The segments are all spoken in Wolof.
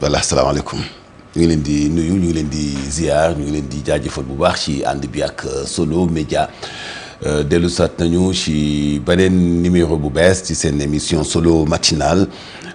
voilà salaamaaleykum ñu ngi leen di nuyu ñu ngi leen di ziar ñu ngi leen di jaajëfal bu baax ci ànd bi ak Solo Média dellu sat nañu ci beneen numéro bu bees ci seen émission Solo matinal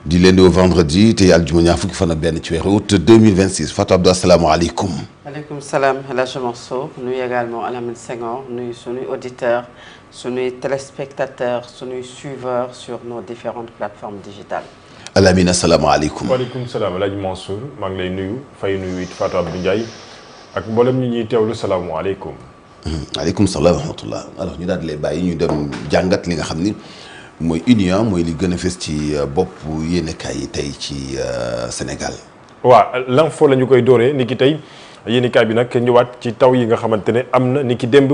di lundi au vendredi te àjjuma ñaar fukki fan ak benn ci weeru août 2026 Fatou Abdou asalaamaaleykum. maaleykum salaam El Hadj Mansour nuyu également Alamine Senghor nuyu sunuy auditeurs sunuy téléspectateurs sunuy suiveurs sur nos différentes plateformes digitales. Alamine asalaamaaleykum. waaleykum salaam El Hadj Mansour maa ngi lay nuyu fay nuyu it Fatou Abdou Ndiaye ak mboolem ñi ñuy teewlu salaamualeykum. aleykum salaam wa rahmatullah alors ñu daal di lay bàyyi ñu dem jàngat li nga xam ni mooy union mooy li gën a fës ci bopp yéenekaay yi tey ci Sénégal. waaw l'info la ñu koy dooree ni ki tey yéenekaay bi nag ñëwaat ci taw yi nga xamante ne am na ni ki démb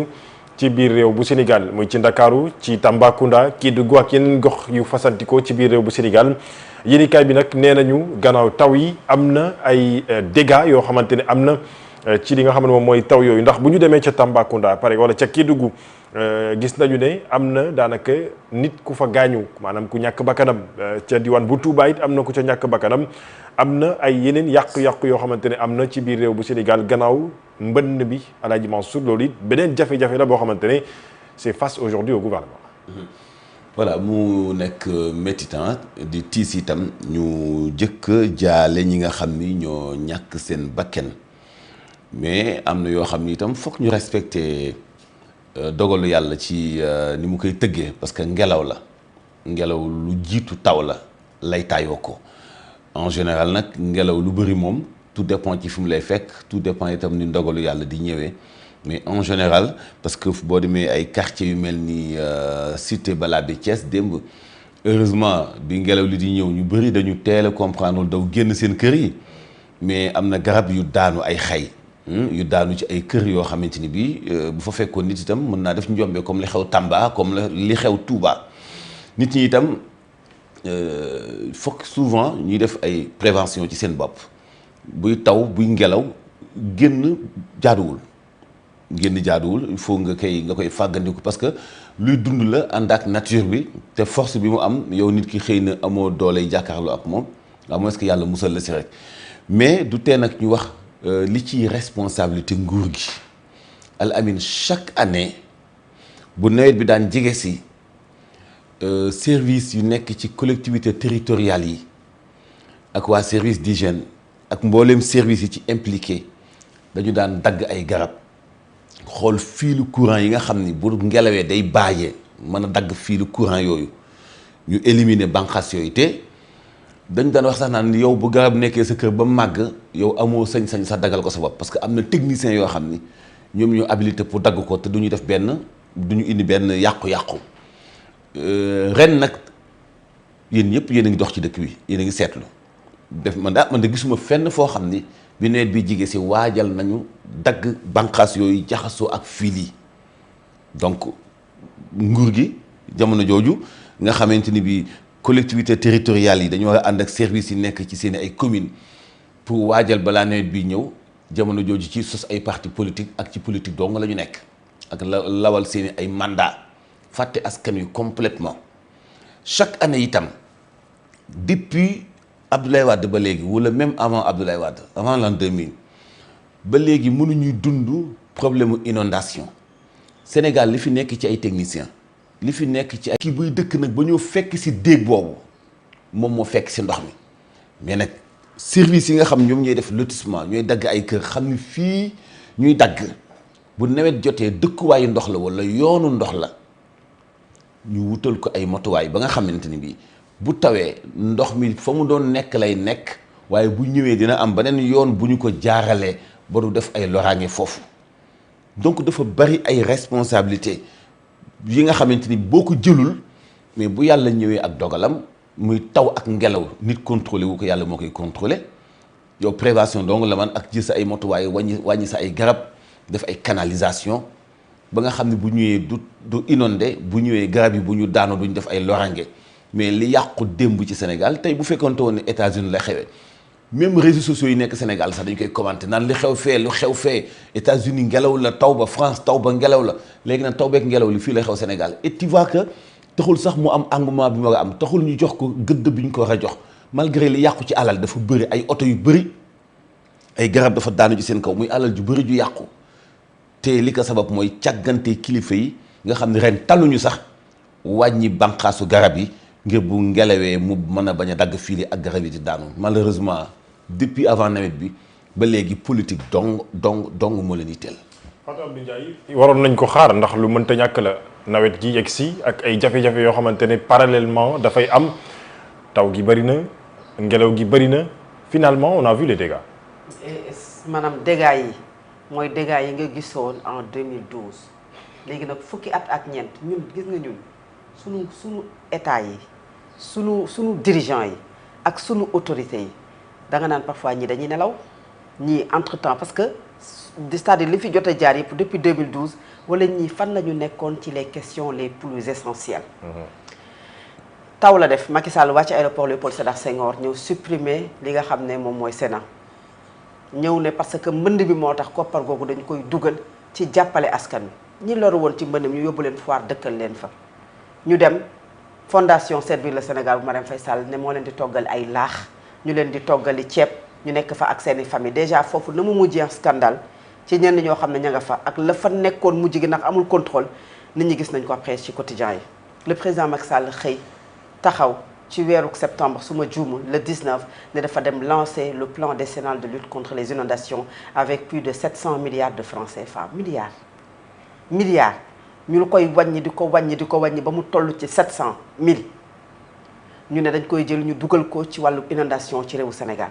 ci biir réew bu Sénégal muy ci Ndakaaru ci Tambacounda Kédougou ak yeneen gox yu fasantikoo ci biir réew bu Sénégal yéenekaay bi nag nee nañu gannaaw taw yi am na ay dégâts yoo xamante ne am na ci li nga xam ne moom mooy taw yooyu ndax bu ñu demee ca Tambacounda pare wala ca Kédougou gis nañu ne am na daanaka nit ku fa gaañu maanaam ku ñàkk bakkanam ca diwaan bu Touba it am na ku ca ñàkk bakkanam am na ay yeneen yàqu-yàqu yoo xamante ne am na ci biir réew bu Sénégal gannaaw mbënn bi El Hadj Mansour loolu it beneen jafe-jafe la boo xamante ne c'est face aujourd'hui au gouvernement. voilà mu nekk métitant di tiis itam ñu jëkk jaale ñi nga xam ni ñoo ñàkk seen bakken mais am na yoo xam ni itam foog ñu respecter dogalu yàlla ci ni mu koy tëggee parce que ngelaw la ngelaw lu jiitu taw la lay taayoo ko en général nag ngelaw lu bëri moom tout dépend ci fi mu lay fekk tout dépend itam ni dogalu yàlla di ñëwee mais en général parce que boo demee ay quartiers yu mel ni cité Balabé Thiès démb heureusement bi ngelaw li di ñëw ñu bëri dañu teel a comprendre daw génn seen kër yi mais am na garab yu daanu ay xay yu daanu ci ay kër yoo xamante ni bii bu fa fekkoon nit itam mën naa def njombe comme li xew Tamba comme li xew Touba nit ñi itam fokk souvent ñuy def ay prévention ci seen bopp buy taw buy ngelaw génn jaaduwul il faut nga koy fàggandiku parce que luy dund la ànd ak nature bi te force bi mu am yow nit ki xëy na amoo doole jàkkaarloo ak moom à moins que yàlla musal la si rek mais du tee nag ñu wax li ci responsabilité nguur gi Al Amine chaque année bu nawet bi daan jege si service yu nekk ci collectivité territoriales yi ak waa service d'hygiène ak mbooleem service yi ci impliqué dañu daan dagg ay garab xool fiilu courant yi nga xam ni bu ngelawee day bàyyee mën a dagg fiilu courant yooyu ñu éliminer bànqaas yooyu te dañ daan wax sax naan yow bu garab nekkee sa kër ba màgg yow amoo sañ-sañ sax dagal ko sa bopp parce que am na technicien yoo xam ni ñoom ñoo habilité pour dagg ko te du ñu def du ñu indi benn yàqu-yàqu ren nag yéen ñëpp yéen a ngi dox ci dëkk bi yéen a ngi seetlu man de gisuma fenn foo xam ni bi nawet bi jige si waajal nañu dagg bànqaas yooyu jaxasoo ak fiil yi donc nguur gi jamono jooju nga xamante ni bi collectivité territoriales yi dañu war a ànd ak service yi nekk ci seen ay communes pour waajal balaa nawet bi ñëw jamono jooju ci sos ay parti politique ak ci politique dong la ñu nekk ak lawal seen ay mandat fàtte askan wi complètement chaque année itam depuis Abdoulaye Wade ba léegi wala même avant Abdoulaye Wade avant l'an 2000 ba léegi mënuñuy dund problème mu inondation Sénégal li fi nekk ci ay techniciens li fi nekk ci ay kii buy dëkk nag ba ñoo fekk si déeg boobu moom moo fekk si ndox mi mais nag service yi nga xam ñoom ñooy def lotissement ñooy dagg ay kër xam ni fii ñuy dagg bu nawet jotee dëkkuwaayu ndox la wala yoonu ndox la ñu wutal ko ay motuwaay ba nga xamante ni bii bu tawee ndox mi fa mu doon nekk lay nekk waaye bu ñëwee dina am beneen yoon bu ñu ko jaaralee ba du def ay loraange foofu donc dafa bari ay responsabilité yi nga xamante ni boo ko jëlul mais bu yàlla ñëwee ak dogalam muy taw ak ngelaw nit contrôlé wu ko yàlla moo koy contrôlé yow prévention donc la man ak jël sa ay motuwaay wàññi sa ay garab def ay canalisation ba nga xam ne bu ñëwee du inondé bu ñëwee garab yi bu ñu daanoo duñ def ay loraange mais li yàqu démb ci Sénégal tey bu fekkoonte woon ne États-Unis la xewee même réseaux sociaux yi nekk Sénégal sax dañu koy commenté naan li xew fee lu xew fee États-Unis ngelaw la taw ba France taw ba ngelaw la léegi nag taw beeg ngelaw li fii lay xew Sénégal et tu vois que taxul sax mu am engouement bi mu war a am taxul ñu jox ko gëdd bi ñu ko war a jox malgré li yàqu ci alal dafa bëri ay oto yu bëri ay garab dafa daanu ci seen kaw muy alal ju bëri ju yàqu te li ko sabab mooy càggante kilifa yi nga xam ne ren taluñu sax wàññi bànqaasu garab yi ngir bu ngelawee mu mën a bañ a dagg fii ak garab yi di daanu malheureusement depuis avant nawet bi ba léegi politique dong moo leen yitteel. Fatou Abdou Ndiaye waroon nañ ko xaar ndax lu mënta ñàkk la nawet ji yegg si ak ay jafe-jafe yoo xamante ne parallèlement dafay am taw gi bëri na ngelaw gi bëri na finalement on a vu les dégâts. maanaam dégâts yi mooy dégâts yi nga gisoon en 2012 léegi nag fukki at ak ñeent ñun gis nga ñun sunu état yi sunu dirigeants yi ak sunu autorités yi da nga naan parfois ñi dañuy nelaw ñii entre temps parce que c'est-à-dire li fi jot a jaar yëpp depuis 2012 wala ñii fan la ñu nekkoon ci les questions les plus essentielles. taw la def Macky Sall wàcc aéroport Léopold Sédar Senghor ñëw supprimer li nga xam ne moom mooy Sénat ñëw ne parce que mbënd bi moo tax koppar googu dañu koy dugal ci jàppale askan wi ñi loru woon ci mbënd mi ñu yóbbu leen foire dëkkal leen fa. ñu dem fondation Servir le Sénégal bu Marème Faye Sall ne moo leen di toggal ay laax ñu leen di toggali ceeb ñu nekk fa ak seeni famille déjà foofu na mu mujjee scandale ci ñenn ñoo xam ne ña nga fa ak la fa nekkoon mujj gi ndax amul contrôle nit ñi gis nañ ko après ci quotidien yi. le président Macky Sall xëy taxaw ci weeru septembre su ma juumul le 19 ne dafa dem lancer le plan décennal de lutte contre les inondations avec plus de 700 milliards de francs CFA milliards ñu koy wàññi di ko wàññi ba mu toll ci 700 000 ñu ne dañ koy jël ñu dugal ko ci wàllu inondation ci réewu Sénégal.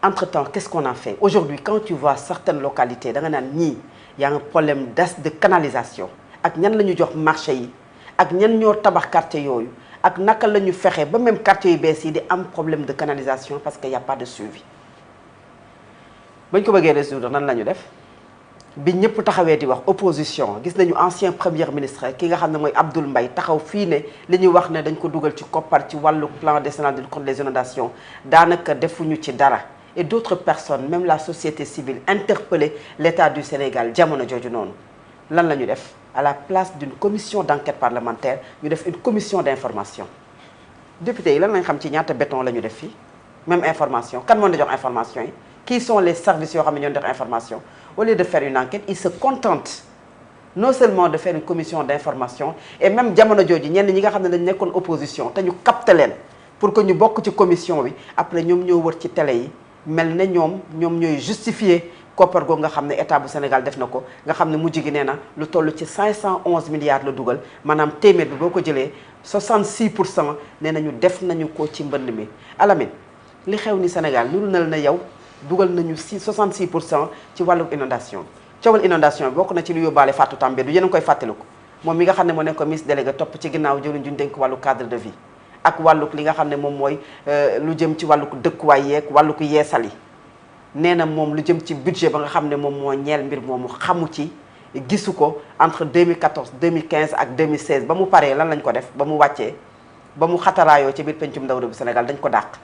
Entre-temps, qu'est-ce qu'on a fait? Aujourd'hui, quand tu vois certaines localités, il y a un problème de canalisation. Ak ñan lañu jox marché yi, ak ñan ñoo tabax quartier yooyu, ak naka lañu fexé ba même quartier yu bees yi di am problème de canalisation parce qu'il y a pas de suivi. Bañ ko bëggee résoudre nan lañu def? Bi ñëpp taxawé di wax opposition, gis nañu ancien premier ministre ki nga xam ne mooy Abdoul Mbaye taxaw fii ne li ñu wax ne dañ ko dugal ci koppar ci wàllu plan décennal de lutte contre les inondations daanaka defuñu ci dara. Et d'autres personnes, même la société civile, interpellaient l'État du Sénégal, jamono jooju noonu lan la ñu def à la place d'une commission d'enquête parlementaire ñu def une commission d'information. Député yi lan lañ xam ci ñaata béton la ñu def fii même information kan moo leen jox information yi qui sont les services yoo xam ne ñoo jox information au lieu de faire une enquête ils se contentent non seulement de faire une commission d'information et même jamono jooju ñenn ñi nga xam ne dañ nekkoon opposition te ñu capté leen pour que ñu bokk ci commission bi après ñoom ñoo wër ci télé yi. mel ne ñoom ñooy justifier koppar googu nga xam ne état bu Sénégal def na ko nga xam ne mujj gi nee na lu toll ci 511 milliards la dugal maanaam téeméer bi boo ko jëlee 66% nee nañu def nañu ko ci mbënd mi. Alamine li xew ni Sénégal nuru na la ne yow dugal nañu 66% ci wàllu inondation coowal inondation bi bokk na ci lu yóbbaale Fatou També du yéen a ngi koy fàttaliku moom mi nga xam ne moo nekk ministre délégué topp ci ginnaaw jëwriñ ju ñu dénk wàllu cadre de vie. ak wàlluk li nga xam ne moom mooy lu jëm ci wàlluk dëkkuwaay yeeg wàlluk yeesal yi nee na moom lu jëm ci budget ba nga xam ne moom moo ñeel mbir moomu xamu ci gisu ko entre 2014 2015 ak 2016 ba mu paree lan lañ ko def ba mu wàccee ba mu xataraayoo ci biir pencum ndaw réew bu Sénégal dañ ko dàq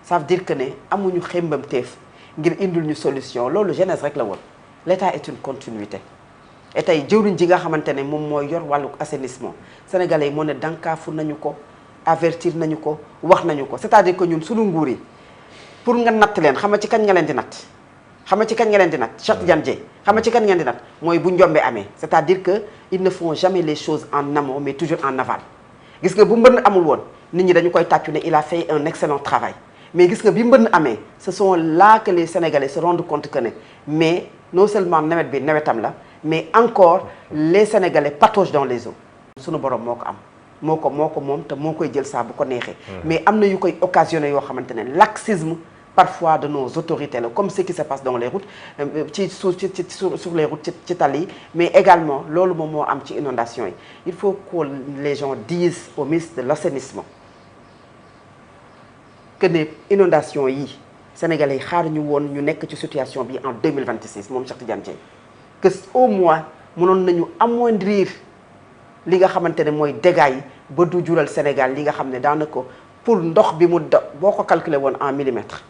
ça veut dire que ne amuñu xembam teef ngir indil ñu solution loolu jeunesse rek la woon l'état est une continuité et tey jëwriñ ji nga xamante ne moom mooy yor wàlluk assainissement sénégalais yi moo ne dankaafu nañu ko avertir nañu ko wax nañu ko c'est-à-dire que ñun sunu nguur yi pour nga natt leen xam nga ci kañ nga leen di natt Cheikh Tidiane Dièye xam nga ci kañ ngeen di natt mooy bu njombe amee c'est-à-dire que ils ne font jamais les choses en amont mais toujours en aval gis nga bu mbënn amul woon nit ñi dañu koy tàccu ne il a fait un excellent travail mais gis nga bi mbënn amee ce sont là que les Sénégalais se rendent compte que ne mais non seulement nawet bi nawetam la mais encore les Sénégalais pataugent dans les eaux sunu borom moo ko am moo ko moom te moo koy jël saa bu ko neexee mais am na yu koy occasionné yoo xamante ne laxisme parfois de nos autorités là comme ce qui se passe dans les routes sur les routes ci tali yi mais également loolu moom moo am ci inondation yi il faut que les gens disent au ministre de l'assainissement que ne inondation yi Sénégalais yi xaar ñu woon ñu nekk ci situation bi en 2026 moom Cheikh Tidiane Dièye que au moins mënoon nañu amoindrir li nga xamante ne mooy dégâts yi ba du jural Sénégal li nga xam ne daanaka pour ndox bi mu boo ko calculer woon en millimètres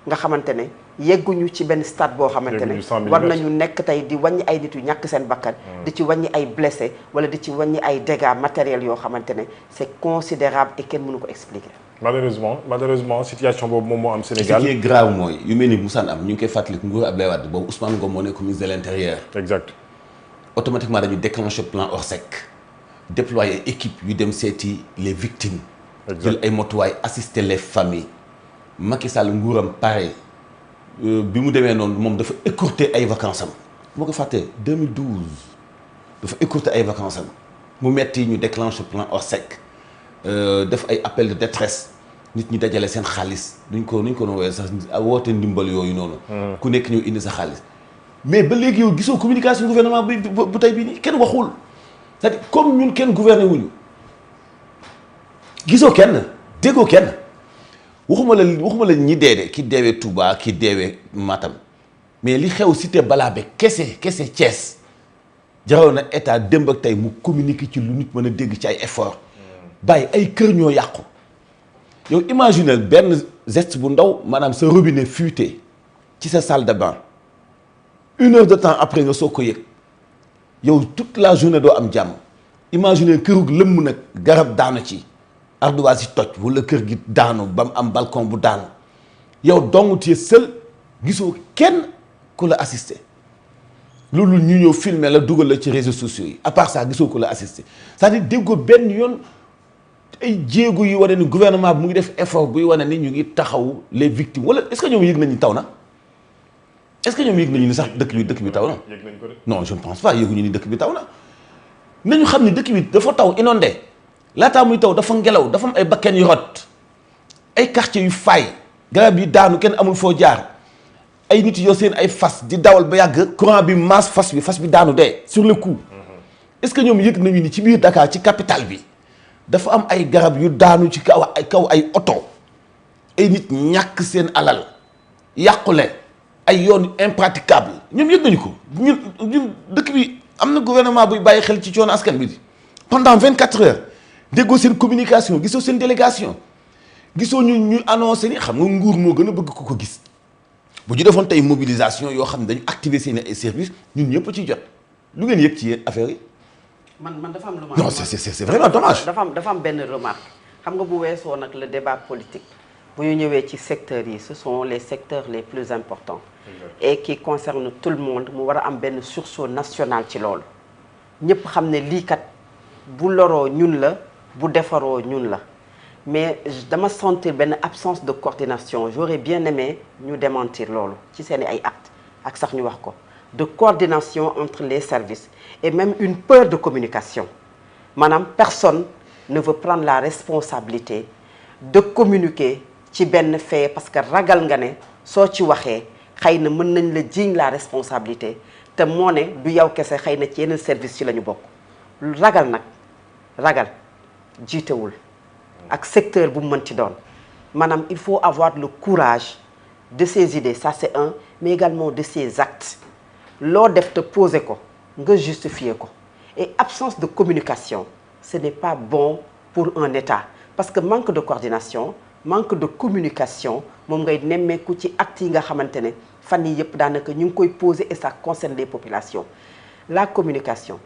nga xamante ne yegguñu ci benn stade boo xamante ne war nañu nekk tey di wàññi ay nit yu ñàkk seen bakkan di ci wàññi ay blessés wala di ci wàññi ay dégâts matériels yoo xamante ne c'est considérable et kenn mënu ko expliquer malheureusement situation boobu moom moo am Sénégal. ce qui est grave mooy yu mel ni Moussane am ñu ngi koy fàttaliku nguuru Abdoulaye Wade boobu Ousmane Ngom moo nekk ministre de l'intérieur. exact. automatiquement dañu déclencher plan Orsec déployer équipe yu dem seeti les victimes. jël ay motuwaay assister les familles. Macky Sall nguuram pare bi mu demee noonu moom dafa écourter ay vacances am. moo ko fàttee 2012 dafa écourter ay vacances am mu metti ñu déclencher plan Orsec def ay appel de détresse nit ñi dajale seen xaalis nuñ ko doon woowee sax woote ndimbal yooyu noonu. ku nekk ñëw indi sa xaalis. mais ba léegi yow gisoo communication gouvernement bu tey bii nii kenn waxul c'est-à-dire comme ñun kenn gouverner wuñu gisoo kenn déggoo kenn waxuma la ñi deede ki deewee Touba ki deewee Matam mais li xew cité Balabé kese Thiès jaraw na état démb ak tey mu communiquer ci lu nit mën a dégg ci ay effort bàyyi ay kër ñoo yàqu yow imaginez benn geste bu ndaw maanaam sa robinet fuité ci sa salle de bain 1 heure de temps après nga soo ko yëg yow toute la journée doo am jàmm imaginez kërug lëmm nag garab daanu ci ardoise yi toj wala kër gi daanu ba mu am balcon bu daanu yow dong tu es seul gisoo kenn ku la assister loolu ñu ñëw filmer la dugal la ci réseaux sociaux yi à part ça gisoo ku la assister c'est-à-dire déggoo benn yoon ay jéego yi wane ni gouvernement bi mu ngi def effort buy wane ni ñu ngi taxaw les victimes wala est-ce que ñoom yëg nañu taw na est-ce que ñoom yëg nañu ni sax dëkk bi taw na. yëg nañ ko de. non je ne pense pas yëguñu ni dëkk bi taw na nañu xam ni dëkk bi dafa taw inondé laataa muy taw dafa ngelaw dafa am ay bakken yu rot ay quartiers yu faay garab yi daanu kenn amul foo jaar ay nit yoo seen ay fas di dawal ba yàgg courant bi masse fas bi daanu dee sur le coup est-ce que ñoom yëg nañu ni ci biir Dakar ci capitale bi dafa am ay garab yu daanu ci kaw ay oto ay nit ñàkk seen alal yàqule ay yoon impraticable ñoom yëg nañu ko ñun dëkk bi am na gouvernement buy bàyyi xel ci coono askan bi pendant 24 heures déggoo seen communication gisoo seen délégation gisoo ñu annoncé ni xam nga nguur moo gën a bëgg ko gis bu ñu defoon tey mobilisation yoo xam ne dañu activer seen ay services ñun ñëpp ci jot lu ngeen yëg ci affaire yi. man dafa am lu ma. non c'est vraiment dommage. dafa am benn remarque xam nga bu weesoo nag le débat politique bu ñu ñëwee ci secteurs yi ce sont les secteurs les plus importants. et qui concernent tout le monde mu war a am benn sursaut national ci loolu ñëpp xam ne lii kat bu loroo ñun la bu defaroo ñun la mais dama sentir benn absence de coordination j'aurais bien aimé ñu démentir loolu ci seen ay actes ak sax ñu wax ko de coordination entre les services et même une peur de communication maanaam personne ne veut prendre la responsabilité de communiquer ci benn fait parce que ragal nga ne soo ci waxee xëy na mën nañ la jiiñ la responsabilité te moo ne du yow kese xëy na ci yeneen service ci la ñu bokk ragal jiitewul ak secteur bu mu mën ci doon maanaam il faut avoir le courage de ses idées ça c'est un mais également de ses actes loo def te poser ko nga justifier ko et absence de communication ce n'est pas bon pour un État parce que manque de coordination manque de communication moom ngay nemmeeku ci actes yi nga xamante ne fan yi yëpp daanaka ñu ngi koy poser et ça concerne les populations la communication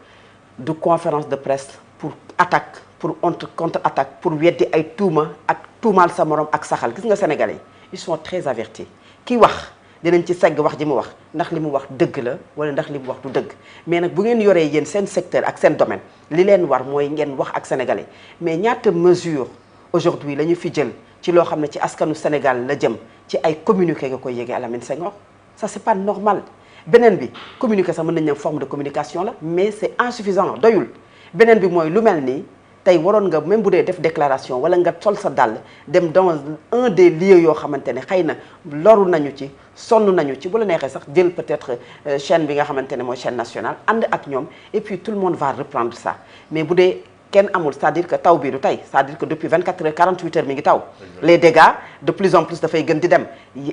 du conférence de presse pour attaque pour contre-attaque pour weddi ay tuuma ak tuumaal sa morom ak saxal gis nga sénégalais ils sont très avertis ki wax dinañ ci segg wax ji mu wax ndax li mu wax dëgg la wala ndax li mu wax du dëgg mais nag bu ngeen yoree yéen seen secteur ak seen domaine li leen war mooy ngeen wax ak sénégalais mais ñaata mesure aujourd'hui la ñu fi jël ci loo xam ne ci askanu Sénégal la jëm ci ay communiqué nga koy yéegee Alamine Senghor ça c'est pas normal beneen bi communiqué sax mën nañ ne forme de communication la mais c'est insuffisant doyul beneen bi mooy lu mel nii tey waroon nga même bu dee def déclaration wala nga sol sa dàll dem dans un des lieux yoo xamante ne xëy na loru nañu ci sonn nañu ci bu la neexee sax jël peut-être chaîne bi nga xamante ne mooy chaîne nationale ànd ak ñoom et puis tout le monde va reprendre ça mais bu dee kenn amul c'est-à-dire que taw bi du tey c'est-à-dire que depuis 24 heures 48 heures mi ngi taw les dégâts de plus en plus dafay gën di dem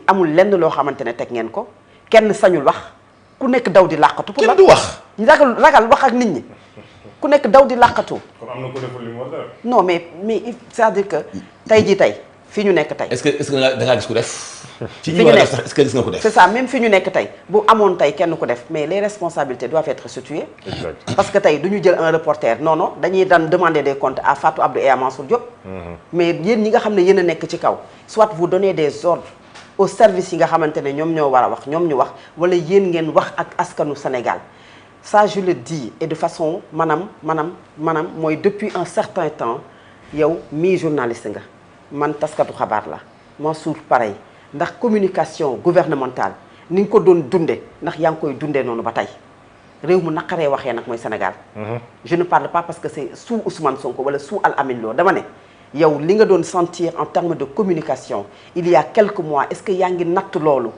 amul lenn loo xamante ne teg ngeen ko kenn sañul wax ku nekk daw di làqatu pour kenn du wax ragal wax ak nit ñi ku nekk daw di làqatu. kon am na ko deful li mu war dara. non mais c'est-à-dire que tey jii tey fii ñu nekk tey. est-ce que da ngaa gis ku def. ci ñi war a def sax est-ce que gis nga ko def. c'est ça même fi ñu nekk tey bu amoon tey kenn ku def mais les responsabilités doivent être situées. Exact. parce que tey du ñu jël un reporter non dañuy daan demander des comptes à Fatou Abdou et à Mansour Diop. mais yéen ñi nga xam ne yéen a nekk ci kaw soit vous donnez des ordres au service yi nga xamante ne ñoom ñoo war a wax ñoom ñu wax wala yéen ngeen wax ak askanu Sénégal ça je le dis et de façon maanaam mooy depuis un certain temps yow mii journaliste nga man taskatu xabaar la Mansour pareil ndax communication gouvernementale ni nga ko doon dunde ndax yaa ngi koy dundee noonu ba tey réew mu naqaree waxee nag mooy Sénégal. je ne parle pas parce que c'est sous Ousmane Sonko wala sous Al Amin Lo dama ne yow li nga doon sentir en termes de communication il y a quelques mois est-ce que yaa ngi natt loolu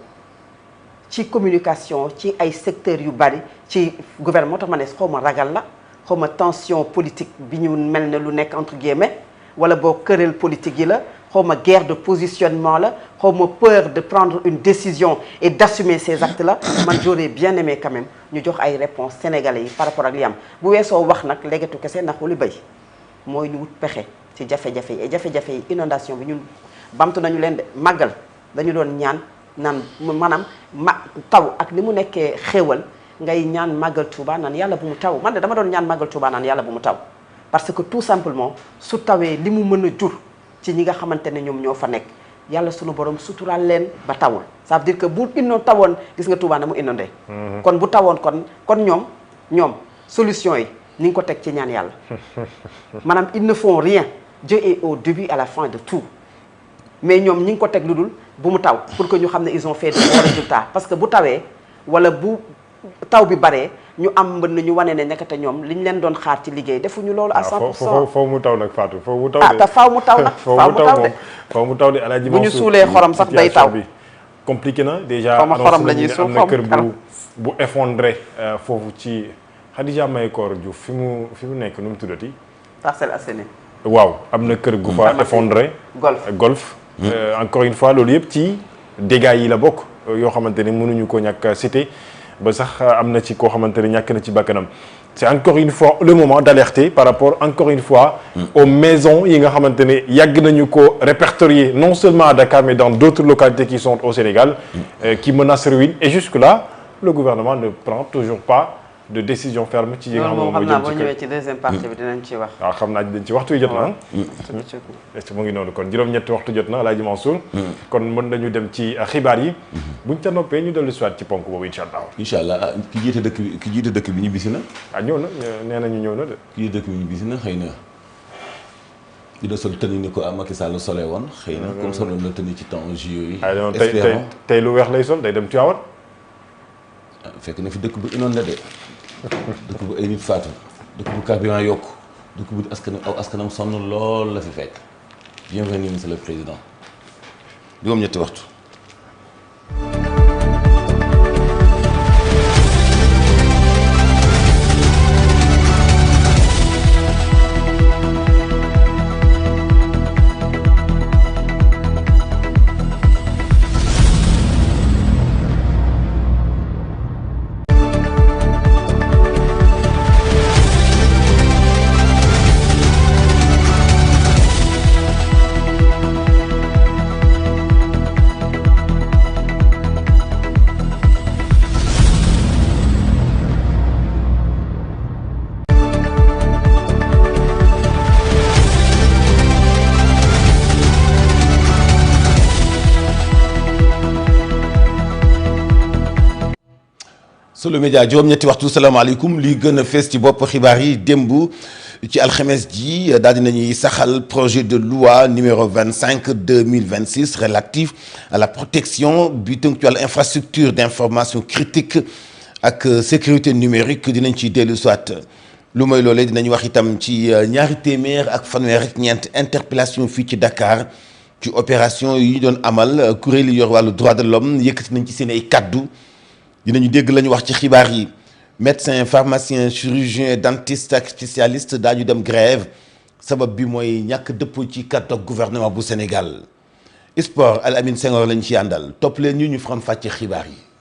ci communication ci ay secteurs yu bari ci gouvernement moo tax ma ne xaw ma ragal la xaw ma tension politique bi ñu mel ne lu nekk entre guillemets wala boo querelle politique yi la xaw ma guerre de positionnement la xaw ma peur de prendre une décision et d'assumer ces actes là man j'aurais bien aimé quand même ñu jox ay réponses sénégalais yi par rapport ak li am bu weesoo wax nag léegatu kese ndax lu bay mooy ñu wut pexe ci jafe-jafe yi et jafe-jafe yi inondation bi ñun bamtu nañu leen de màggal dañu doon ñaan naan maanaam taw ak ni mu nekkee xéewal ngay ñaan màggal Touba naan yàlla bu mu taw man de dama doon ñaan màggal Touba naan yàlla bu mu taw parce que tout simplement su tawee li mu mën a jur ci ñi nga xamante ne ñoom ñoo fa nekk yàlla sunu borom suturaal leen ba tawul ça veut dire que bu tawoon gis nga Touba na mu inondé kon bu tawoon kon ñoom solution yi ni nga ko teg ci ñaan yàlla maanaam ils ne font rien Dieu est au début à la fin de tout mais ñoom ñi ngi ko teg lu dul bu mu taw pour que ñu xam ne ils ont fait de bons résultats parce que bu tawee wala bu taw bi baree ñu am mbënn ñu wane ne nekkate ñoom li ñu leen doon xaar ci liggéey defuñu loolu à 100%. foo mu taw nag Fatou foo mu taw de. te faaw mu taw nag faaw mu taw de Alaaji bu ñu suulee xorom sax day taw bi compliqué na déjà xorom la ñuy suul am na kër bu effondré foofu ci Khadija Mahécor Diouf fi mu nekk nu mu tuddati. Parcelles Assainies. waaw am na kër gu fa effondré. golf encore une fois loolu yëpp ci dégâts yi la bokk yoo xamante ne mënuñu ko ñàkk cité ba sax am na ci koo xamante ne ñàkk na ci bakkanam c'est encore une fois le moment d'alerter par rapport encore une fois aux maisons yi nga xamante ne yàgg nañu ko répertorier non seulement à Dakar mais dans d'autres localités qui sont au Sénégal qui menacent ruine et jusque là le gouvernement ne prend toujours pas de décision ferme ci yi nga xam ne moom boo ñëwee ci deuxième partie bi dinañ ci wax. waaw xam naa dañ ci waxtu yi jot na est-ce que mu ngi noonu kon juróom-ñetti waxtu jot na Alaaji Mansour kon mën nañu dem ci xibaar yi buñ ca noppee ñu dellu si waat ci ponk boobu incha allah ki jiite dëkk bi ñibbisi na ñëw na nee nañu ñëw na de ki jiite dëkk bi ñibbisi na xëy na dina sol tëni ni ko Macky Sall solee woon xëy na comme soloon na tëni ci temps JO yi tey lu weex lay sol day dem Tivaouane fekk na fi dëkk bu inondé de dëkk bu ay nit faatu dëkk bu carburant yokku dëkk bu askanam sonn lool la fi fekk bienvenue monsieur le président juróom-ñetti waxtu. Solo Média juróom-ñetti waxtu salaamaaleykum li gën a fees ci bopp xibaar yi démb ci alxames ji daal dinañuy saxal projet de loi numéro 25/2026 relatif à la protection bi tënk ci wàllu infrastructure d'information critique ak sécurité numérique dinañ ciy dellu soit lu mooy loolee dinañ wax itam ci ñaari téeméer ak fanweer ak ñeent interpellation fii ci Dakar ci opération yi ñu doon amal kuréel yi yor wàllu droit de l'homme yëkkati nañ ci seen ay kaddu. dinañu dégg la ñu wax ci xibaar yi médecin pharmacien chirurgien dentiste ak spécialiste daañu dem grève sabab bi mooy ñàkk dëppoo ci kàddu gouvernement bu Sénégal sport Al Amine Senghor lañ ci àndal topp leen ñu faram fàcce xibaar yi.